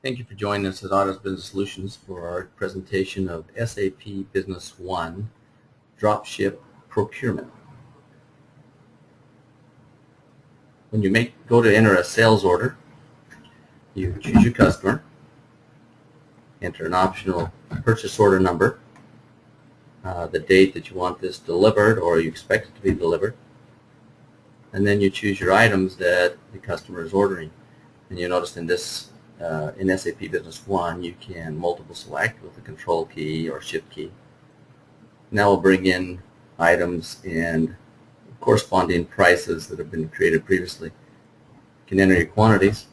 Thank you for joining us at Audaz Business Solutions for our presentation of SAP Business One Dropship Procurement. When you go to enter a sales order, you choose your customer, enter an optional purchase order number, the date that you want this delivered or you expect it to be delivered, and then you choose your items that the customer is ordering. And you notice in this in SAP Business One, you can multiple select with the control key or shift key. Now we'll bring in items and corresponding prices that have been created previously. You can enter your quantities,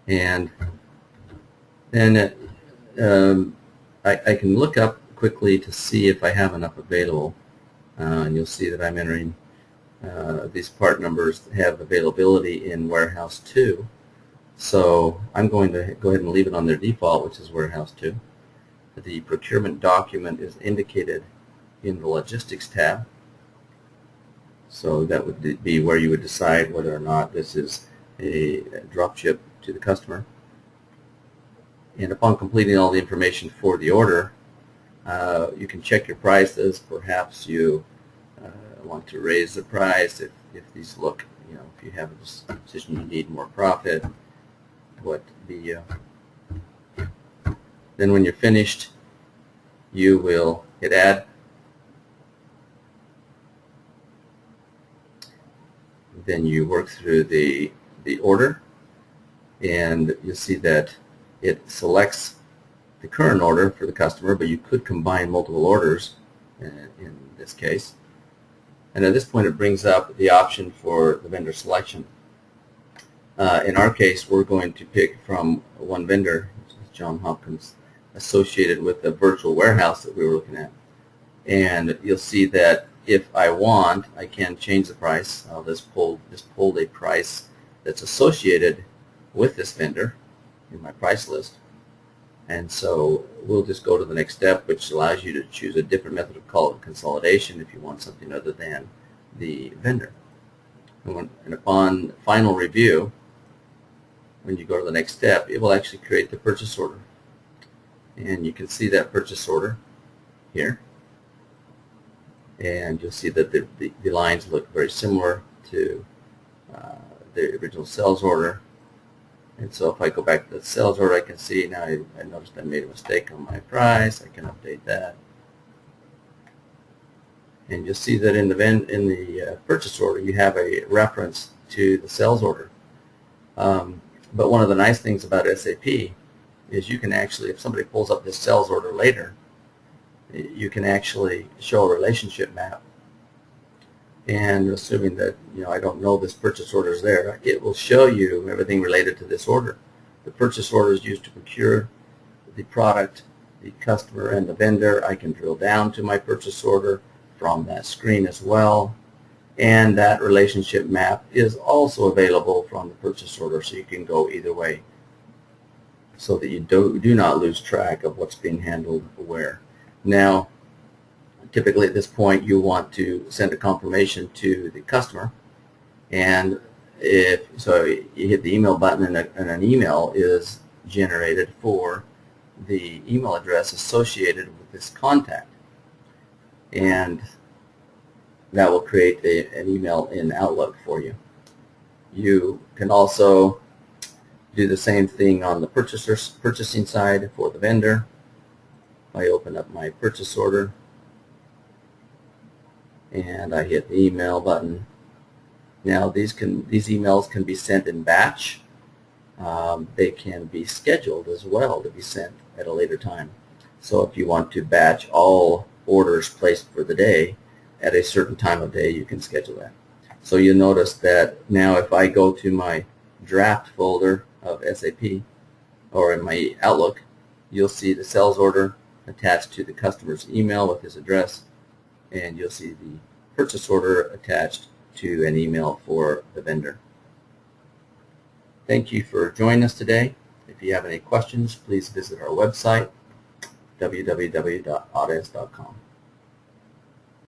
and then I can look up quickly to see if I have enough available, and you'll see that I'm entering these part numbers have availability in Warehouse 2. So I'm going to go ahead and leave it on their default, which is Warehouse 2. The procurement document is indicated in the Logistics tab. So that would be where you would decide whether or not this is a drop ship to the customer. And upon completing all the information for the order, you can check your prices. Perhaps you want to raise the price if these look, if you have a decision you need more profit, then when you're finished, you will hit add. Then you work through the order, and you'll see that it selects the current order for the customer, but you could combine multiple orders in this case. And at this point, it brings up the option for the vendor selection. In our case, we're going to pick from one vendor, which is John Hopkins, associated with the virtual warehouse that we were looking at. And you'll see that if I want, I can change the price. I'll just pull a price that's associated with this vendor in my price list. And so we'll just go to the next step, which allows you to choose a different method of consolidation if you want something other than the vendor. And upon final review, when you go to the next step, it will actually create the purchase order. And you can see that purchase order here. And you'll see that the lines look very similar to the original sales order. And so if I go back to the sales order, I can see now I noticed I made a mistake on my price. I can update that. And you'll see that in the purchase order, you have a reference to the sales order. But one of the nice things about SAP is you can actually, if somebody pulls up this sales order later, you can actually show a relationship map. And assuming that I don't know this purchase order is there, it will show you everything related to this order. The purchase order is used to procure the product, the customer, and the vendor. I can drill down to my purchase order from that screen as well. And that relationship map is also available from the purchase order, so you can go either way, so that you do not lose track of what's being handled where. Now, typically at this point, you want to send a confirmation to the customer, and you hit the email button, and an email is generated for the email address associated with this contact, and that will create an email in Outlook for you. You can also do the same thing on the purchasing side for the vendor. If I open up my purchase order and I hit the email button, now these emails can be sent in batch. They can be scheduled as well to be sent at a later time. So if you want to batch all orders placed for the day at a certain time of day, you can schedule that. So you'll notice that now if I go to my draft folder of SAP or in my Outlook, you'll see the sales order attached to the customer's email with his address, and you'll see the purchase order attached to an email for the vendor. Thank you for joining us today. If you have any questions, please visit our website, www.audaz.com.